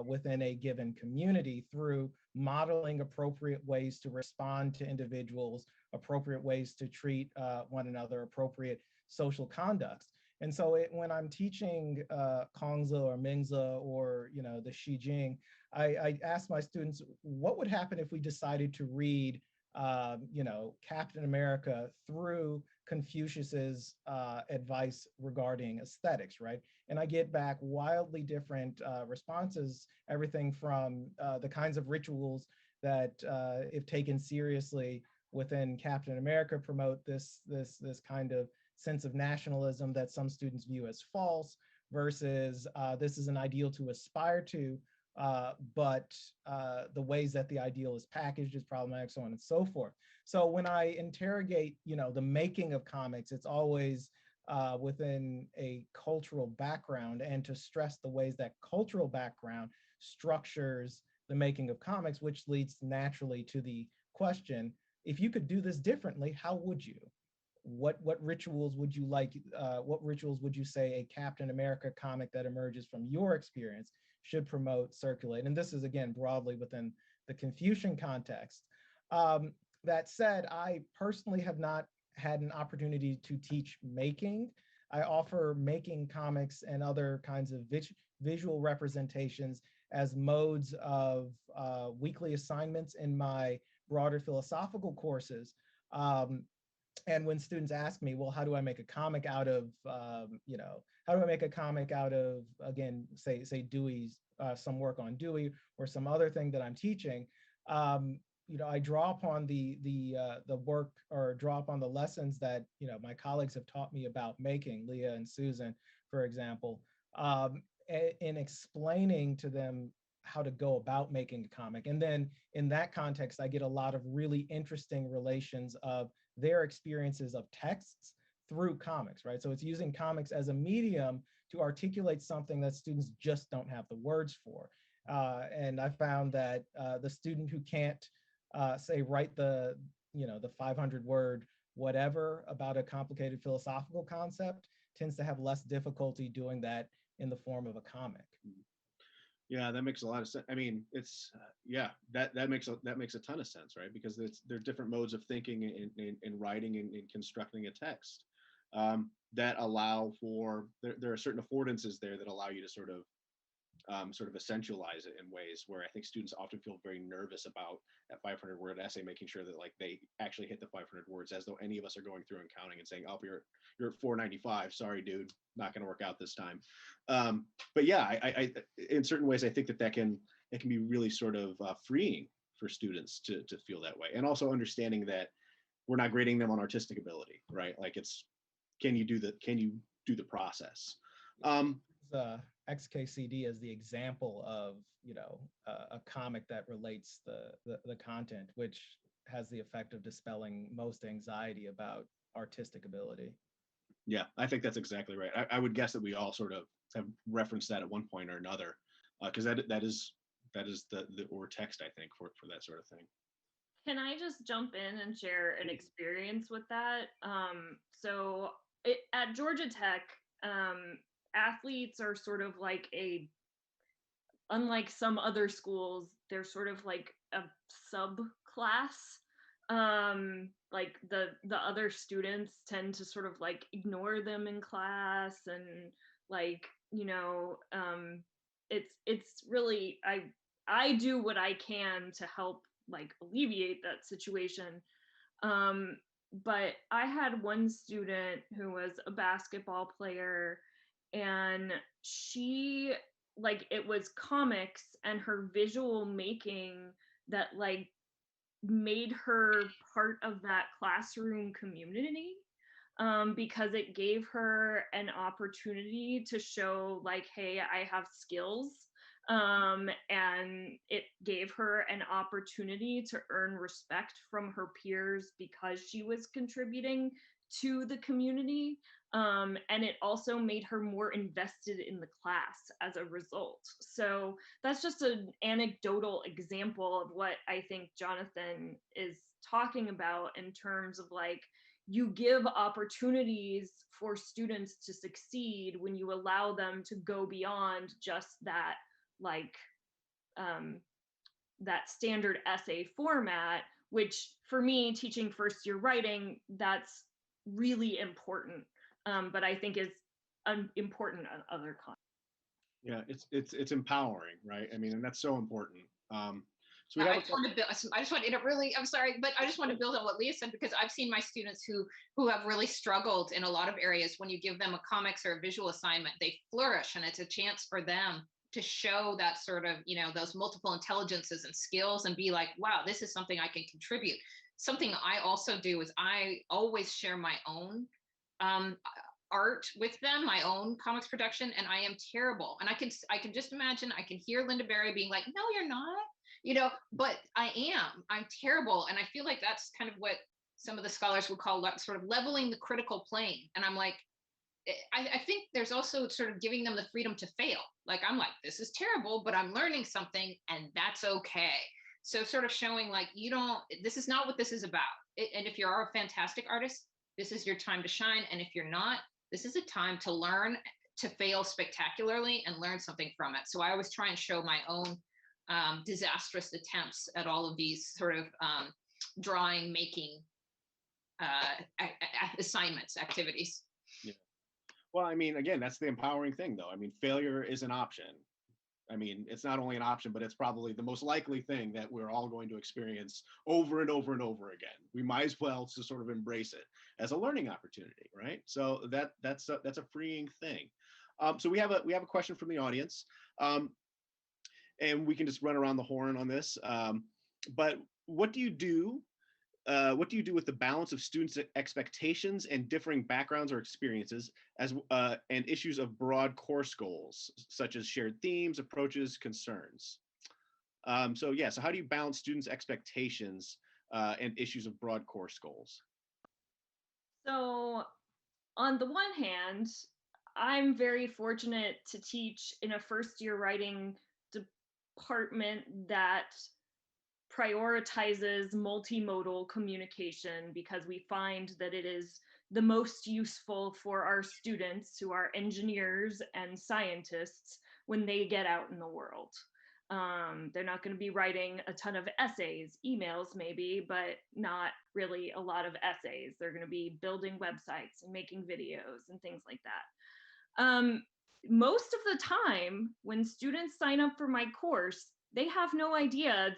within a given community through modeling appropriate ways to respond to individuals, appropriate ways to treat one another, appropriate social conducts. And so when I'm teaching Kongzi or Mingzi or, you know, the Xi Jing, I ask my students, what would happen if we decided to read, you know, Captain America through Confucius's advice regarding aesthetics, right? And I get back wildly different responses, everything from the kinds of rituals that, if taken seriously within Captain America, promote this kind of sense of nationalism that some students view as false, versus this is an ideal to aspire to, but the ways that the ideal is packaged is problematic, so on and so forth. So when I interrogate, you know, the making of comics, it's always within a cultural background, and to stress the ways that cultural background structures the making of comics, which leads naturally to the question, if you could do this differently, how would you? What rituals would you like? What rituals would you say a Captain America comic that emerges from your experience should promote, circulate? And this is, again, broadly within the Confucian context. That said, I personally have not had an opportunity to teach making. I offer making comics and other kinds of visual representations as modes of weekly assignments in my broader philosophical courses. And when students ask me, well, how do I make a comic out of, you know, how do I make a comic out of, again, say Dewey's, some work on Dewey or some other thing that I'm teaching, you know, I draw upon the work, or draw upon the lessons that, you know, my colleagues have taught me about making, Leah and Susan, for example, in explaining to them how to go about making a comic. And then in that context, I get a lot of really interesting relations of their experiences of texts through comics, right? So it's using comics as a medium to articulate something that students just don't have the words for. And I found that the student who can't say write the, you know, the 500-word whatever about a complicated philosophical concept tends to have less difficulty doing that in the form of a comic. Yeah, that makes a lot of sense. I mean, it's yeah, that makes a ton of sense, right? Because there are different modes of thinking in writing and in constructing a text that allow for, there are certain affordances there that allow you to sort of essentialize it in ways where I think students often feel very nervous about that 500-word essay, making sure that like they actually hit the 500 words, as though any of us are going through and counting and saying, oh, you're at 495, sorry dude, not going to work out this time. But yeah, I in certain ways I think that can be really sort of freeing for students to feel that way, and also understanding that we're not grading them on artistic ability, right? Like it's, can you do the process? XKCD as the example of, you know, a comic that relates the content, which has the effect of dispelling most anxiety about artistic ability. Yeah, I think that's exactly right. I would guess that we all sort of have referenced that at one point or another, because that is the or text, I think, for that sort of thing. Can I just jump in and share an experience with that? So at Georgia Tech, athletes are sort of like unlike some other schools, they're sort of like a subclass. Like the other students tend to sort of like ignore them in class, and like, you know, it's really, I do what I can to help like alleviate that situation. But I had one student who was a basketball player, and she, like, it was comics and her visual making that like made her part of that classroom community, because it gave her an opportunity to show like, hey, I have skills, and it gave her an opportunity to earn respect from her peers because she was contributing to the community, and it also made her more invested in the class as a result. So that's just an anecdotal example of what I think Jonathan is talking about in terms of like, you give opportunities for students to succeed when you allow them to go beyond just that, like, that standard essay format, which for me, teaching first year writing, that's really important, but I think is important on other content. Yeah, it's empowering, right? I mean, and that's so important. So I just want to really, I'm sorry, but I just want to build on what Leah said, because I've seen my students who have really struggled in a lot of areas. When you give them a comics or a visual assignment, they flourish, and it's a chance for them to show that sort of, you know, those multiple intelligences and skills, and be like, wow, this is something I can contribute. Something I also do is I always share my own art with them, my own comics production, and I am terrible. And I can just imagine, I can hear Linda Berry being like, no, you're not, you know, but I'm terrible. And I feel like that's kind of what some of the scholars would call sort of leveling the critical plane. And I'm like, I think there's also sort of giving them the freedom to fail. Like, I'm like, this is terrible, but I'm learning something, and that's okay. So sort of showing like, this is not what this is about. And if you're a fantastic artist, this is your time to shine. And if you're not, this is a time to learn, to fail spectacularly and learn something from it. So I always try and show my own disastrous attempts at all of these sort of drawing, making assignments, activities. Yeah. Well, I mean, again, that's the empowering thing, though. I mean, failure is an option. I mean, it's not only an option, but it's probably the most likely thing that we're all going to experience over and over and over again. We might as well just sort of embrace it as a learning opportunity, right? So that's a freeing thing. So we have a question from the audience, and we can just run around the horn on this. But what do you do? What do you do with the balance of students' expectations and differing backgrounds or experiences, and issues of broad course goals, such as shared themes, approaches, concerns? So how do you balance students' expectations and issues of broad course goals? So on the one hand, I'm very fortunate to teach in a first year writing department that prioritizes multimodal communication, because we find that it is the most useful for our students, who are engineers and scientists, when they get out in the world. They're not going to be writing a ton of essays, emails maybe, but not really a lot of essays. They're going to be building websites and making videos and things like that. Most of the time, when students sign up for my course, they have no idea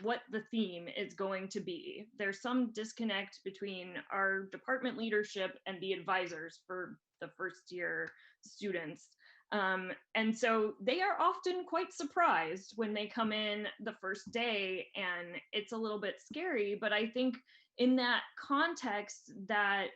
what the theme is going to be. There's some disconnect between our department leadership and the advisors for the first year students. And so they are often quite surprised when they come in the first day, and it's a little bit scary, but I think in that context that,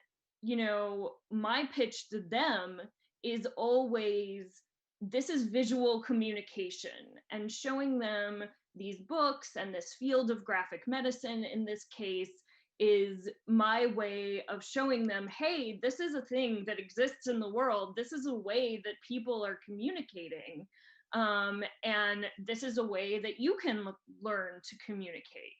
you know, my pitch to them is always, this is visual communication, and showing them these books and this field of graphic medicine in this case is my way of showing them, hey, this is a thing that exists in the world. This is a way that people are communicating. And this is a way that you can learn to communicate.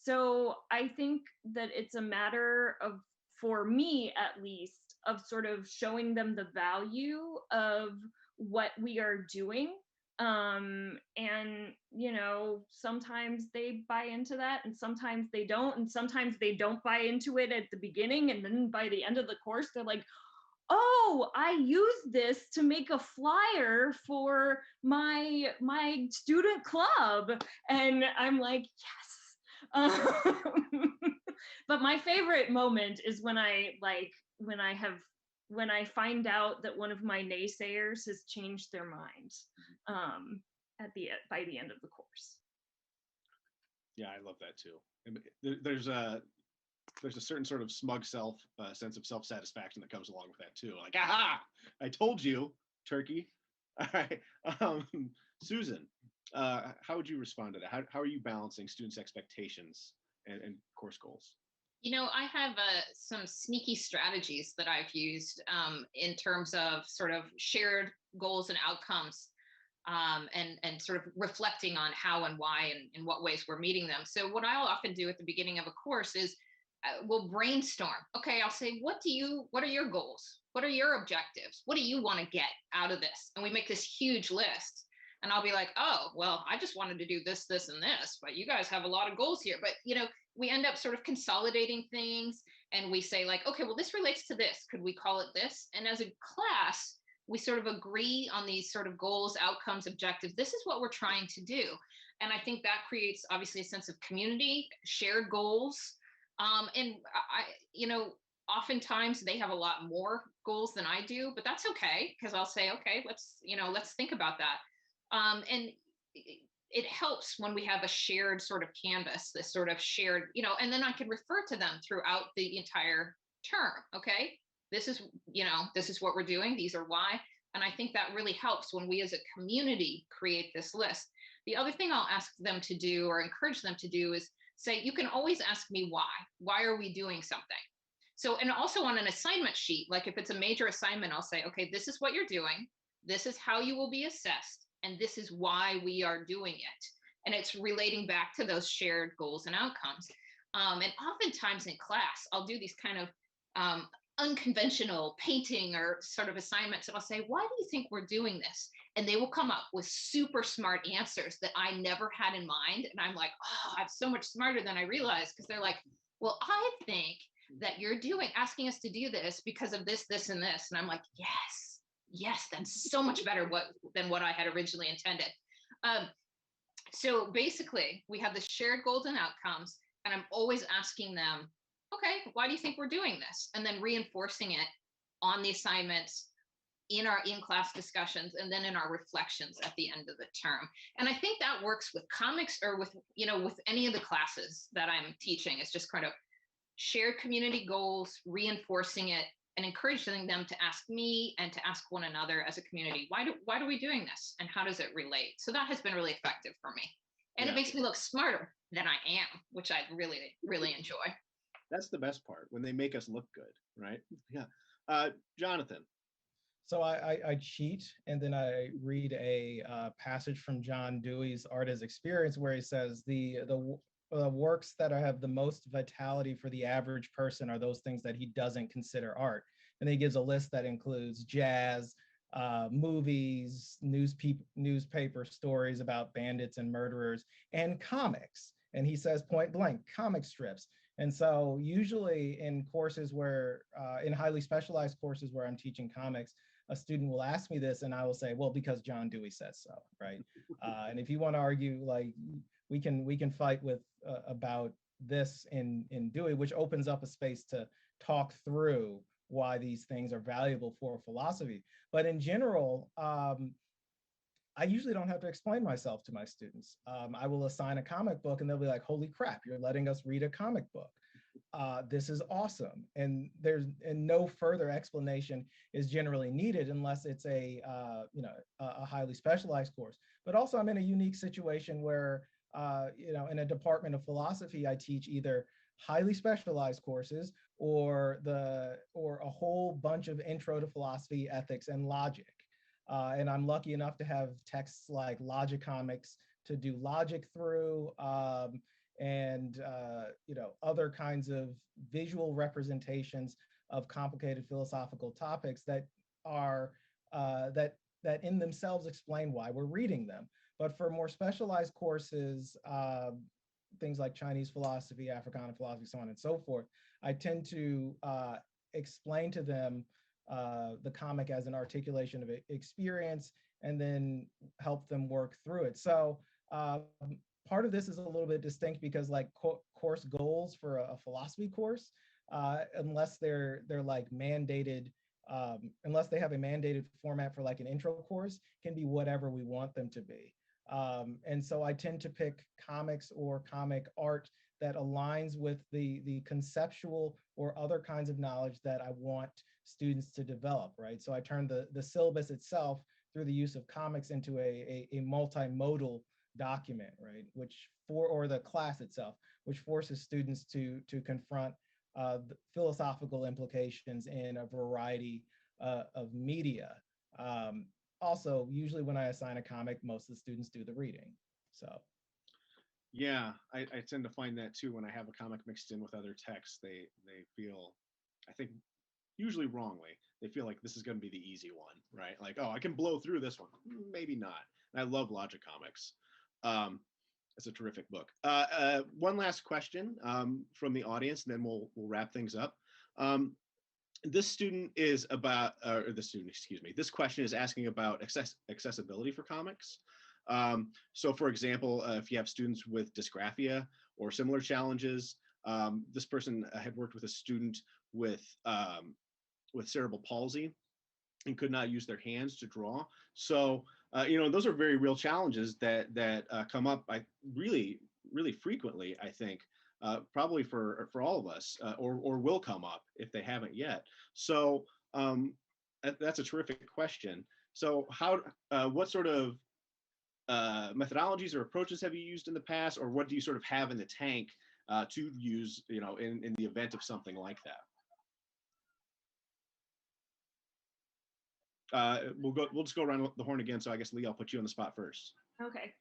So I think that it's a matter of, for me at least, of sort of showing them the value of what we are doing. And, you know, sometimes they buy into that and sometimes they don't. And sometimes they don't buy into it at the beginning. And then by the end of the course, they're like, oh, I used this to make a flyer for my student club. And I'm like, yes. But my favorite moment is when I find out that one of my naysayers has changed their mind by the end of the course. Yeah, I love that too. And there's a certain sort of smug sense of self-satisfaction that comes along with that too. Like, aha, I told you, turkey. All right. Susan, how would you respond to that? How are you balancing students' expectations and course goals? You know, I have some sneaky strategies that I've used in terms of sort of shared goals and outcomes, and sort of reflecting on how and why and in what ways we're meeting them. So what I'll often do at the beginning of a course is we'll brainstorm. Okay, I'll say, what are your goals? What are your objectives? What do you want to get out of this? And we make this huge list. And I'll be like, oh, well, I just wanted to do this, this, and this, but you guys have a lot of goals here. But, you know, we end up sort of consolidating things, and we say like, okay, well, this relates to this. Could we call it this? And as a class, we sort of agree on these sort of goals, outcomes, objectives. This is what we're trying to do. And I think that creates obviously a sense of community, shared goals. And you know, oftentimes they have a lot more goals than I do, but that's okay, because I'll say, okay, let's think about that. And it helps when we have a shared sort of canvas, this sort of shared, you know, and then I can refer to them throughout the entire term. Okay, this is what we're doing. These are why. And I think that really helps when we as a community create this list. The other thing I'll ask them to do or encourage them to do is say, you can always ask me why. Why are we doing something? So, and also on an assignment sheet, like if it's a major assignment, I'll say, okay, this is what you're doing. This is how you will be assessed. And this is why we are doing it. And it's relating back to those shared goals and outcomes. And oftentimes in class, I'll do these kind of unconventional painting or sort of assignments. And I'll say, why do you think we're doing this? And they will come up with super smart answers that I never had in mind. And I'm like, oh, I'm so much smarter than I realized, because they're like, well, I think that you're asking us to do this because of this, this, and this. And I'm like, yes, that's so much better than what I had originally intended. So basically, we have the shared goals and outcomes, and I'm always asking them, okay, why do you think we're doing this? And then reinforcing it on the assignments, in our in-class discussions, and then in our reflections at the end of the term. And I think that works with comics or with any of the classes that I'm teaching. It's just kind of shared community goals, reinforcing it, and encouraging them to ask me and to ask one another as a community, why are we doing this? And how does it relate? So that has been really effective for me. And It makes me look smarter than I am, which I really, really enjoy. That's the best part, when they make us look good, right? Yeah. Jonathan. So I cheat, and then I read a passage from John Dewey's Art as Experience, where he says the works that have the most vitality for the average person are those things that he doesn't consider art. And he gives a list that includes jazz, movies, newspaper stories about bandits and murderers, and comics. And he says point blank, comic strips. And so usually in courses where, in highly specialized courses where I'm teaching comics, a student will ask me this and I will say, well, because John Dewey says so, right? And if you want to argue, like, we can fight with about this in Dewey, which opens up a space to talk through why these things are valuable for philosophy. But in general, I usually don't have to explain myself to my students. I will assign a comic book and they'll be like, holy crap, you're letting us read a comic book. This is awesome. And no further explanation is generally needed unless it's a highly specialized course. But also I'm in a unique situation where, in a department of philosophy, I teach either highly specialized courses or a whole bunch of intro to philosophy, ethics, and logic. And I'm lucky enough to have texts like Logic Comics to do logic through, and other kinds of visual representations of complicated philosophical topics that are that in themselves explain why we're reading them. But for more specialized courses, things like Chinese philosophy, Africana philosophy, so on and so forth, I tend to explain to them the comic as an articulation of experience and then help them work through it. So part of this is a little bit distinct because like course goals for a philosophy course, unless they're like mandated, unless they have a mandated format for like an intro course, can be whatever we want them to be. And so I tend to pick comics or comic art that aligns with the conceptual or other kinds of knowledge that I want students to develop, right? So I turn the syllabus itself through the use of comics into a multimodal document, right? Or the class itself, which forces students to confront the philosophical implications in a variety of media. Also, usually when I assign a comic, most of the students do the reading. So, yeah, I tend to find that too when I have a comic mixed in with other texts. They feel, I think, usually wrongly, they feel like this is going to be the easy one, right? Like, oh, I can blow through this one. Maybe not. And I love Logic Comics. It's a terrific book. One last question from the audience, and then we'll wrap things up. This student is about, this question is asking about accessibility for comics. So for example, if you have students with dysgraphia or similar challenges, this person had worked with a student with cerebral palsy and could not use their hands to draw. So, those are very real challenges that come up really frequently, I think, probably for all of us, or will come up if they haven't yet. So that's a terrific question. So what sort of methodologies or approaches have you used in the past, or what do you sort of have in the tank to use, in the event of something like that? We'll just go around the horn again. So I guess Leah, I'll put you on the spot first. Okay.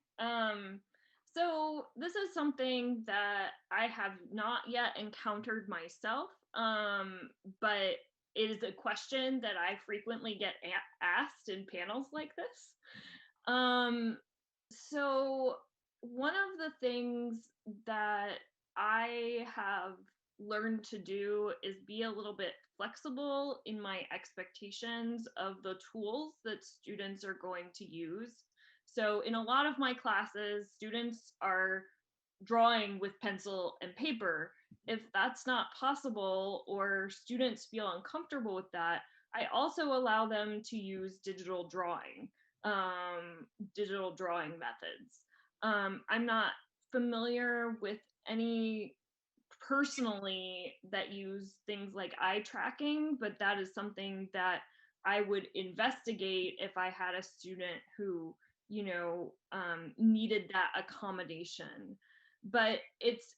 So this is something that I have not yet encountered myself, but it is a question that I frequently get asked in panels like this. So one of the things that I have learned to do is be a little bit flexible in my expectations of the tools that students are going to use. So in a lot of my classes, students are drawing with pencil and paper. If that's not possible or students feel uncomfortable with that, I also allow them to use digital drawing methods. I'm not familiar with any personally that use things like eye tracking, but that is something that I would investigate if I had a student who, needed that accommodation. But it's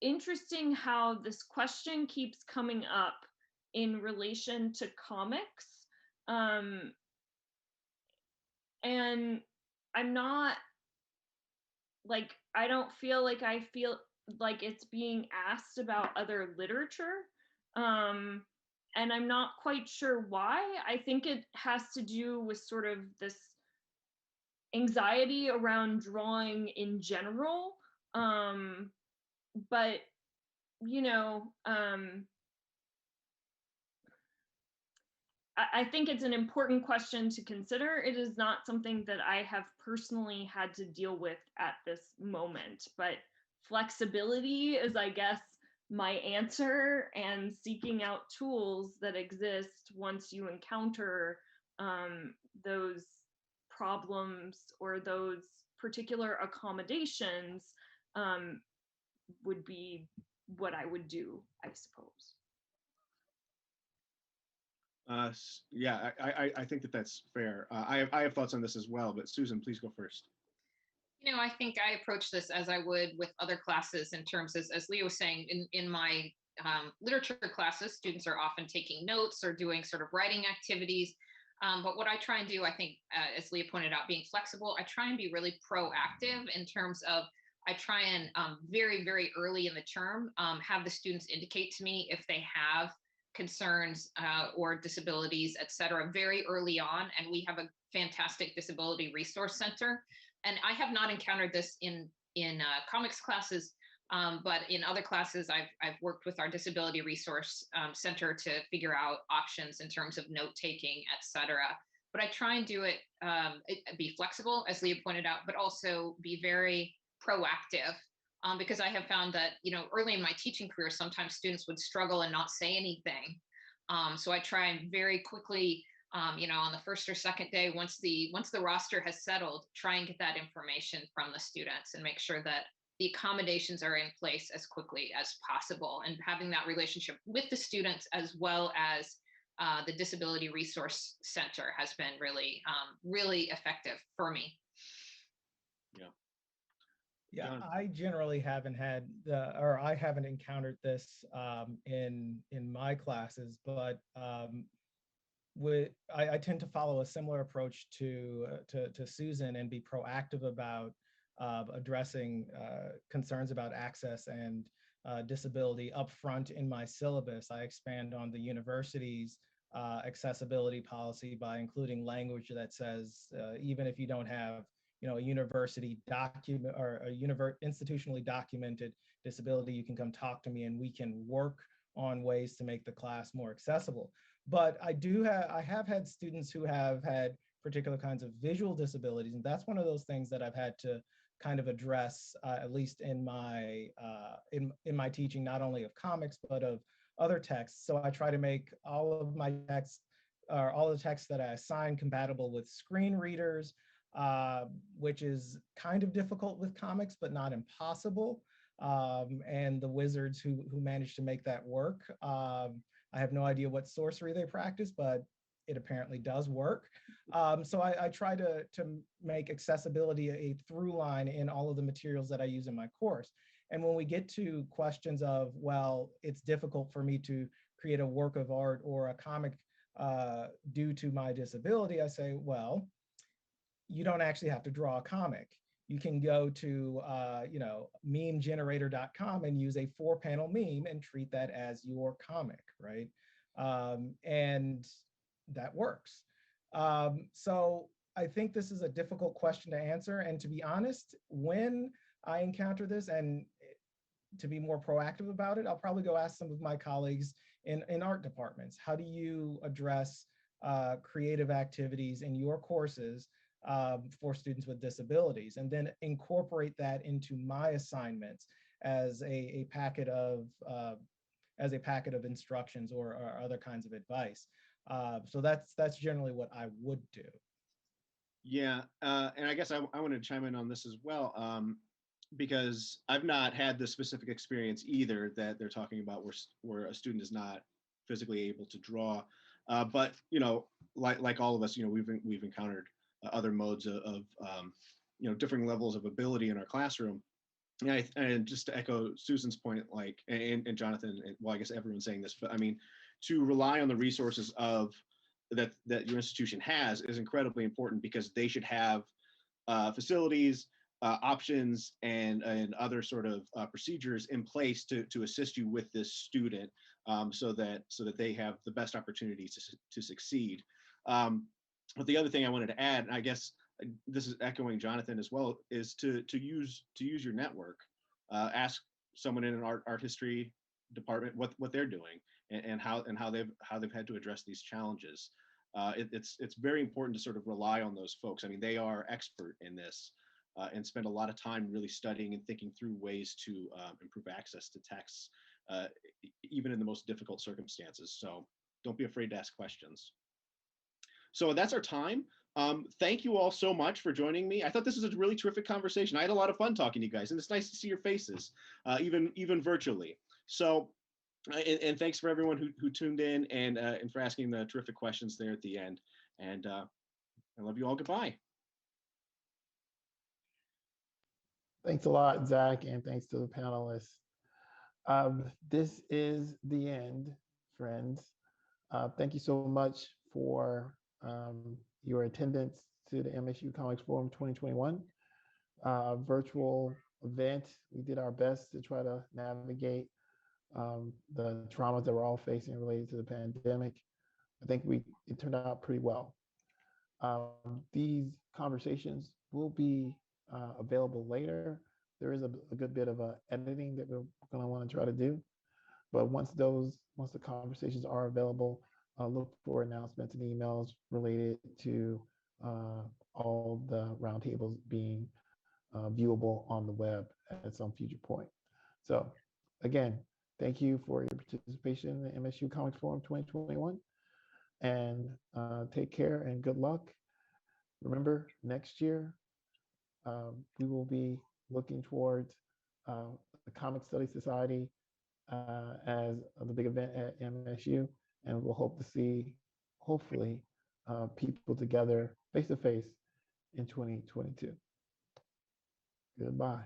interesting how this question keeps coming up in relation to comics. And I'm not like, I don't feel like it's being asked about other literature. And I'm not quite sure why. I think it has to do with sort of this anxiety around drawing in general. But, I think it's an important question to consider. It is not something that I have personally had to deal with at this moment, but flexibility is, I guess, my answer, and seeking out tools that exist once you encounter those problems or those particular accommodations would be what I would do, I suppose. Yeah, I think that that's fair. I have thoughts on this as well, but Susan, please go first. I think I approach this as I would with other classes in terms, as Leah was saying, in my literature classes, students are often taking notes or doing sort of writing activities. But what I try and do, I think, as Leah pointed out, being flexible, I try and be really proactive in terms of, I try and very, very early in the term, have the students indicate to me if they have concerns or disabilities, et cetera, very early on. And we have a fantastic disability resource center. And I have not encountered this in comics classes, but in other classes, I've worked with our disability resource center to figure out options in terms of note taking, et cetera. But I try and do it, be flexible, as Leah pointed out, but also be very proactive, because I have found that, early in my teaching career, sometimes students would struggle and not say anything. So I try and very quickly, on the first or second day, once the roster has settled, try and get that information from the students and make sure that the accommodations are in place as quickly as possible, and having that relationship with the students as well as the Disability Resource Center has been really, really effective for me. Yeah, John. I generally haven't had I haven't encountered this in my classes, but I tend to follow a similar approach to Susan and be proactive about addressing concerns about access and disability upfront in my syllabus. I expand on the university's accessibility policy by including language that says even if you don't have a university document or a institutionally documented disability, you can come talk to me and we can work on ways to make the class more accessible. But I have had students who have had particular kinds of visual disabilities, and that's one of those things that I've had to kind of address, at least in my in my teaching, not only of comics but of other texts. So I try to make all of my texts, or all the texts that I assign, compatible with screen readers, which is kind of difficult with comics, but not impossible. And the wizards who managed to make that work, I have no idea what sorcery they practice, but it apparently does work. So I try to make accessibility a through line in all of the materials that I use in my course. And when we get to questions of, well, it's difficult for me to create a work of art or a comic due to my disability, I say, well, you don't actually have to draw a comic. You can go to memegenerator.com and use a 4-panel meme and treat that as your comic, right? And that works. So I think this is a difficult question to answer. And to be honest, when I encounter this, and to be more proactive about it, I'll probably go ask some of my colleagues in art departments. How do you address creative activities in your courses for students with disabilities, and then incorporate that into my assignments as a packet of instructions or other kinds of advice. So that's generally what I would do. Yeah, and I guess I want to chime in on this as well, because I've not had the specific experience either that they're talking about where a student is not physically able to draw. But like all of us, we've encountered other modes of differing levels of ability in our classroom. And just to echo Susan's point, and Jonathan, well, I guess everyone's saying this, but I mean, to rely on the resources that your institution has is incredibly important, because they should have facilities, options, and other sort of procedures in place to assist you with this student, so that they have the best opportunities to succeed. But the other thing I wanted to add, and I guess this is echoing Jonathan as well, is to use your network. Ask someone in an art history department what they're doing and how they've had to address these challenges. It's very important to sort of rely on those folks. I mean, they are expert in this, and spend a lot of time really studying and thinking through ways to improve access to texts, even in the most difficult circumstances. So don't be afraid to ask questions. So that's our time. Thank you all so much for joining me. I thought this was a really terrific conversation. I had a lot of fun talking to you guys, and it's nice to see your faces, even virtually. So, and thanks for everyone who tuned in and for asking the terrific questions there at the end. And I love you all. Goodbye. Thanks a lot, Zach, and thanks to the panelists. This is the end, friends. Thank you so much for your attendance to the MSU Comics Forum 2021 virtual event. We did our best to try to navigate the traumas that we're all facing related to the pandemic. I think it turned out pretty well. These conversations will be available later. There is a good bit of editing that we're going to want to try to do. But once the conversations are available, look for announcements and emails related to all the roundtables being viewable on the web at some future point. So again, thank you for your participation in the MSU Comics Forum 2021. And take care and good luck. Remember, next year, we will be looking towards the Comic Studies Society as the big event at MSU, and we'll hope to see, hopefully, people together face to face in 2022. Goodbye.